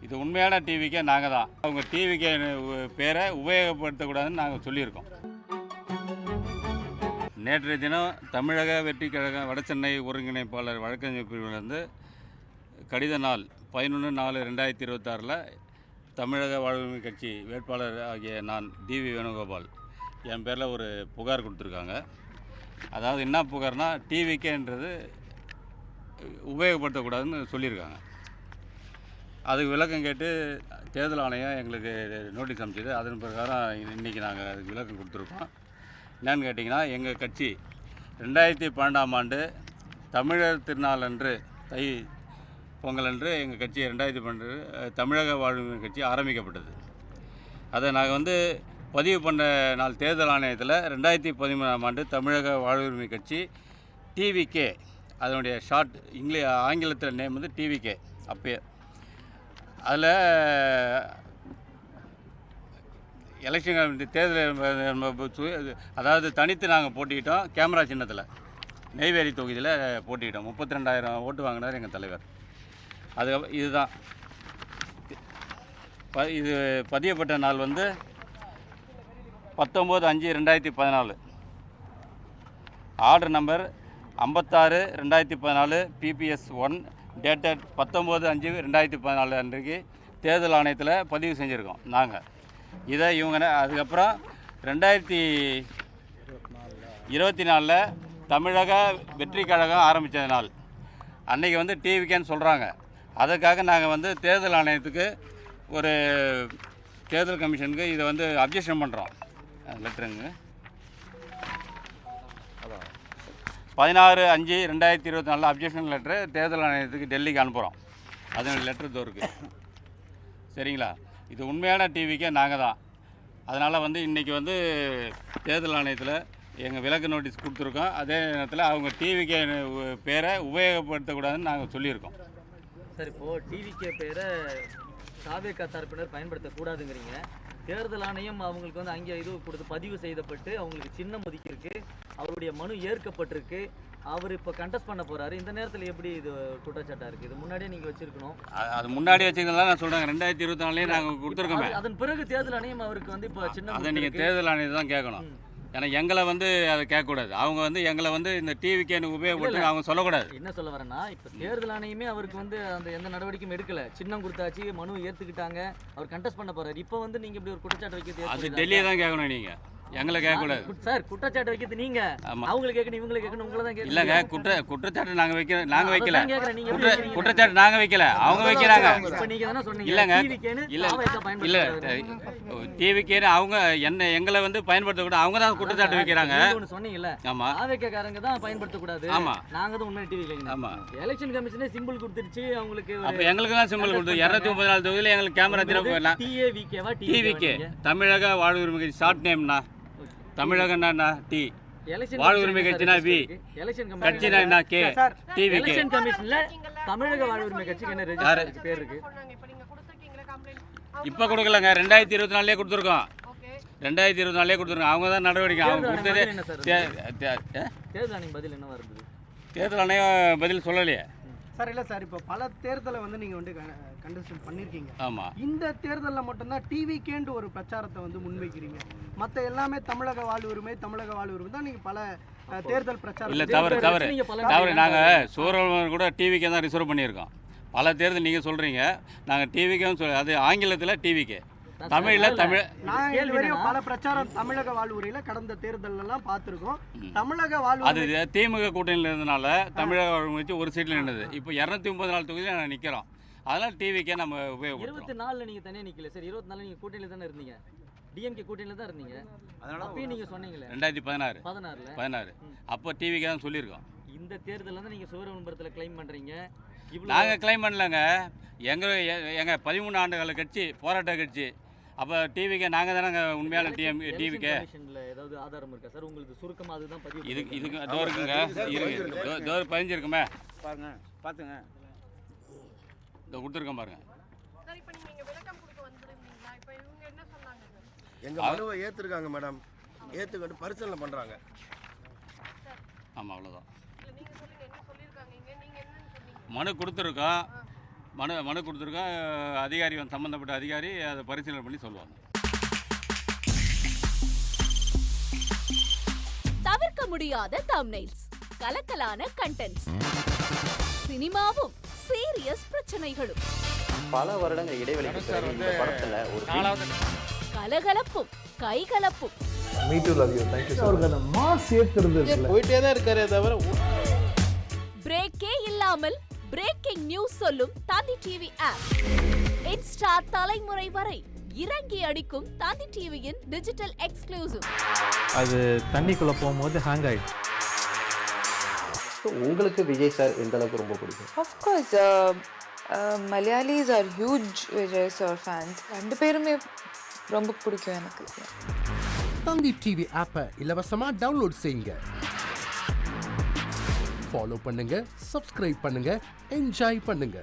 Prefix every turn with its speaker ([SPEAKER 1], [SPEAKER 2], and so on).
[SPEAKER 1] இது உண்மையான டிவிக்கே நாங்கள் தான். அவங்க டிவிக்கே பேரை உபயோகப்படுத்தக்கூடாதுன்னு நாங்கள் சொல்லியிருக்கோம். நேற்றைய தினம் தமிழக வெற்றி கழக வடசென்னை ஒருங்கிணைப்பாளர் வழக்கறிஞர் பிரிவிலிருந்து கடித நாள் 11/4/2026 தமிழக வாழ்வுரிமை கட்சி வேட்பாளர் ஆகிய நான் டிவி வேணுகோபால் என் பேரில் ஒரு புகார் கொடுத்துருக்காங்க. அதாவது என்ன புகார்னா, டிவிக்கேன்றது உபயோகப்படுத்தக்கூடாதுன்னு சொல்லியிருக்காங்க. அதுக்கு விளக்கம் கேட்டு தேர்தல் ஆணையம் எங்களுக்கு நோட்டீஸ் அனுப்பிச்சது. அதன் பிரகாரம் இன்றைக்கி நாங்கள் அதுக்கு விளக்கம் கொடுத்துருக்கோம். என்னன்னு கேட்டிங்கன்னா, எங்கள் கட்சி 2012ஆம் ஆண்டு தமிழர் திருநாள் அன்று, தை பொங்கல் அன்று எங்கள் கட்சி 2012 தமிழக வாழ்வுரிமை கட்சி ஆரம்பிக்கப்பட்டது. அதை நாங்கள் பதிவு பண்ண நாள் தேர்தல் ஆணையத்தில் 2013ஆம் ஆண்டு தமிழக வாழ்வுரிமை கட்சி டிவிகே, அதனுடைய ஷார்ட் ஆங்கிலத்தில் நேம் டிவிகே. அப்பயே அதில் எலெக்ஷன் தேர்தல் அதாவது தனித்து நாங்கள் போட்டிக்கிட்டோம். கேமரா சின்னத்தில் நெய்வேலி தொகுதியில் போட்டிக்கிட்டோம். 32,000 ஓட்டு வாங்கினார் எங்கள் தலைவர். இதுதான் இது பதியப்பட்ட நாள் 19/5/2014. ஆர்டர் நம்பர் 56/2014 PPS1 டேட்டட் 19/5/2014 அன்றைக்கு தேர்தல் ஆணையத்தில் பதிவு செஞ்சுருக்கோம் நாங்கள். இதை அதுக்கப்புறம் 2024 தமிழக வெற்றி கழகம் ஆரம்பித்த நாள் அன்றைக்கி டிவிக்கேன்னு சொல்கிறாங்க. அதுக்காக நாங்கள் தேர்தல் ஆணையத்துக்கு ஒரு தேர்தல் கமிஷனுக்கு இதை அப்ஜெக்ஷன் பண்ணுறோம். லெட்டருங்க 16/5/2024 அப்ஜெக்ஷன் லெட்டரு தேர்தல் ஆணையத்துக்கு டெல்லிக்கு அனுப்புகிறோம். அதனுடைய லெட்டர் இருக்குது. சரிங்களா? இது உண்மையான டிவிக்கே நாங்கள் தான். அதனால் இன்றைக்கி தேர்தல் ஆணையத்தில் எங்கள் விலக்கு நோட்டீஸ் கொடுத்துருக்கோம். அதே நேரத்தில் அவங்க டிவிகே பேரை உபயோகப்படுத்தக்கூடாதுன்னு நாங்கள் சொல்லியிருக்கோம்.
[SPEAKER 2] சார், இப்போது டிவிகே பேரை தாவேகா தரப்பினர் பயன்படுத்தக்கூடாதுங்கிறீங்க. தேர்தல் ஆணையம் அவங்களுக்கு அங்கே கொடுத்து பதிவு செய்யப்பட்டு அவங்களுக்கு சின்னம் ஒதுக்கியிருக்கு, அவருடைய மனு ஏற்கப்பட்டிருக்கு, அவர் இப்போ கண்டெஸ்ட் பண்ண போகிறாரு. இந்த நேரத்தில் எப்படி இது குற்றச்சாட்டாக இருக்குது? இது முன்னாடியே நீங்கள் வச்சுருக்கணும்.
[SPEAKER 1] அது முன்னாடியே வச்சுருந்தா நான் சொல்கிறேன். 2024 நாங்கள் கொடுத்துருக்கோமே.
[SPEAKER 2] அதன் பிறகு தேர்தல் ஆணையம் அவருக்கு இப்போ சின்னம்
[SPEAKER 1] அதை நீங்கள் தேர்தல் ஆணையத்தை தான் கேட்கணும். ஏன்னா எங்களை அதை கேட்கக்கூடாது. அவங்க எங்களை இந்த டிவிக்கேன்னு உபயோகப்படுத்தி அவங்க சொல்லக்கூடாது.
[SPEAKER 2] என்ன சொல்ல வரேன்னா, இப்போ தேர்தல் ஆணையமே அவருக்கு அந்த எந்த நடவடிக்கையும் எடுக்கல, சின்னம் கொடுத்தாச்சு, மனு ஏற்றுக்கிட்டாங்க, அவர் கண்டெஸ்ட் பண்ண போறாரு. இப்போ நீங்க இப்படி ஒரு குற்றச்சாட்டு வைக்கிறது
[SPEAKER 1] அது டெல்லியை தான் கேட்கணும். நீங்கள் எங்களை கேட்கக்கூடாது
[SPEAKER 2] சார். குற்றச்சாட்டு வைக்கிறது நீங்க, அவங்களுக்கு கேட்கணும், இவங்களை கேட்கணும், உங்களை தான் கேட்கணும்.
[SPEAKER 1] இல்லைங்க, குற்றச்சாட்டு நாங்கள் வைக்கல. குற்றச்சாட்டு நாங்கள் வைக்கல, அவங்க வைக்கிறாங்க. இல்லைங்க, இல்லை டிவிக்கேன்னு அவங்க எங்களை பயன்படுத்தக்கூடாது, அவங்க தான் குற்றச்சாட்டு வைக்கிறாங்க.
[SPEAKER 2] சொன்னீங்கல்ல,
[SPEAKER 1] ஆமா,
[SPEAKER 2] ஆவேக்காரங்க தான் பயன்படுத்தக்கூடாது.
[SPEAKER 1] ஆமா,
[SPEAKER 2] நாங்க தான் உண்மையான டிவி. ஆமா, எலெக்ஷன் கமிஷனே சிம்பிள் கொடுத்துருச்சு அவங்களுக்கு.
[SPEAKER 1] அப்ப எங்களுக்கு தான் சிம்பிள் கொடுத்து 234 தொகுதியில் எங்களுக்கு கேமரா திறப்பு. டிவிகே தமிழக வாழ்வுரிமை ஷார்ட் நேம்னா, தமிழகன்னா டி, வாழ்வுரிமை கட்சினா வி, கட்சினா என்ன கே, டிவிகே.
[SPEAKER 2] எலெக்ஷன் கமிஷன்ல தமிழக வாழ்வுரிமை கட்சிக்கு என்ன ரெஜிஸ்டர் பேர் இருக்கு?
[SPEAKER 1] இப்போ கொடுக்கலங்க, 2024 கொடுத்துருக்கோம். 2024 கொடுத்துருக்கோம். அவங்க தான் நடவடிக்கை. அவங்க கொடுத்தது
[SPEAKER 2] தேர்தல் ஆணையம் பதில் என்ன வருது?
[SPEAKER 1] தேர்தல் ஆணையம் பதில் சொல்லலையே
[SPEAKER 3] சார். இல்லை சார், இப்போ பல தேர்தலை நீங்கள் கண்டெஸ்ட் பண்ணியிருக்கீங்க.
[SPEAKER 1] ஆமாம்,
[SPEAKER 3] இந்த தேர்தலில் மட்டும்தான் டிவிக்கேண்டு ஒரு பிரச்சாரத்தை முன்வைக்கிறீங்க. மற்ற எல்லாமே தமிழக வாழ்வுரிமை தான் நீங்கள் பல தேர்தல் பிரச்சாரம்.
[SPEAKER 1] இல்லை, தவறு. நாங்கள் சூரவன் கூட டிவிக்கே தான் ரிசர்வ் பண்ணியிருக்கோம். பல தேர்தல் நீங்கள் சொல்கிறீங்க, நாங்கள் டிவிக்கேன்னு சொல்லி, அது ஆங்கிலத்தில் டிவிக்கே, தமிழில்
[SPEAKER 3] பல பிரச்சாரம் தமிழக வாழ்வுரிமையில கடந்த தேர்தலெல்லாம் பார்த்துருக்கோம். தமிழக வாழ்வு
[SPEAKER 1] அது திமுக கூட்டணியில் இருந்தனால தமிழக வாழ்வுரிமை ஒரு சீட்டில் நின்றுது. இப்போ 234 தொகுதியில் நான் நிற்கிறோம். அதனால் டிவிக்கே நம்ம உபயோகப்படுத்துறோம்.
[SPEAKER 2] 24 நீங்கள் தனியாக நிற்கல சார். 24 நீங்கள் கூட்டணியில் தானே இருந்தீங்க, டிஎம்கே கூட்டணியில் தான் இருந்தீங்க. அதனால அப்பயும் நீங்கள் சொன்னீங்களே
[SPEAKER 1] 2016 அப்போ டிவிக்கே தான் சொல்லியிருக்கோம்.
[SPEAKER 2] இந்த தேர்தலில் தான் நீங்கள் சிவரமபுரத்தில் கிளைம் பண்ணுறீங்க.
[SPEAKER 1] நாங்கள் கிளைம் பண்ணலங்க. எங்கள் 13 ஆண்டுகால கட்சி, போராட்ட கட்சி. அப்போ டிவிக்கே நாங்கள் தானே உண்மையான டிவிக்கே.
[SPEAKER 2] ஏதாவது ஆதாரம் இருக்கா சார் உங்களுக்கு? சுருக்கமாக அதுதான் பதிவு.
[SPEAKER 1] இதுக்கு டோருக்குங்க டோர் பதிஞ்சிருக்குமே
[SPEAKER 4] பாருங்க, பார்த்துங்க,
[SPEAKER 1] இதோ கொடுத்துருக்கோம் பாருங்க.
[SPEAKER 4] எங்கள் மனுவை ஏற்றுருக்காங்க மேடம். ஏற்றுக்கிட்டு பரிசீலனை பண்ணுறாங்க.
[SPEAKER 1] ஆமாம், அவ்வளோதான். மனு கொடுத்துருக்கோம். மனு கொடுத்துருக்கோம். அதிகாரி சம்மந்தப்பட்ட அதிகாரி அதை பரிசீலனை பண்ணி சொல்லுவாங்க.
[SPEAKER 5] தவிர்க்க முடியாத தம்ப்நெயில்ஸ், கலக்கலான கண்டென்ட்ஸ், சினிமாவும் சீரியஸ் பிரச்சனைகளும்,
[SPEAKER 6] பல வருடங்கள் இடைவெளிக்கு பிறகு இந்த படத்துல ஒரு
[SPEAKER 5] கலகலப்பும் கைகலப்பும்,
[SPEAKER 7] போயிட்டே தான் இருக்காரே தவிர
[SPEAKER 5] பிரேக்கே இல்லாமல் பிரேக்கிங் நியூஸ் சொல்லும் தந்தி டிவி ஆப். இன்ஸ்டா தலைமுறை வரை இறங்கி அடிக்கும் தந்தி டிவியின் டிஜிட்டல் எக்ஸ்க்ளூசிவ்.
[SPEAKER 8] அது தண்ணிக்குள்ள போகும்போது ஹேங் ஆயிடுச்சு.
[SPEAKER 6] உங்களுக்கு விஜய் சார் எந்த அளவுக்கு ரொம்ப பிடிக்கும்?
[SPEAKER 9] Of course, Malayalis are huge Vijay sir fans. ரெண்டு பேருமே ரொம்ப பிடிக்கும் எனக்கு.
[SPEAKER 10] தந்தி டிவி ஆப்பை இலவசமா டவுன்லோட் செய்யுங்க. ஃபாலோ பண்ணுங்க, சப்ஸ்கிரைப் பண்ணுங்க, என்ஜாய் பண்ணுங்க.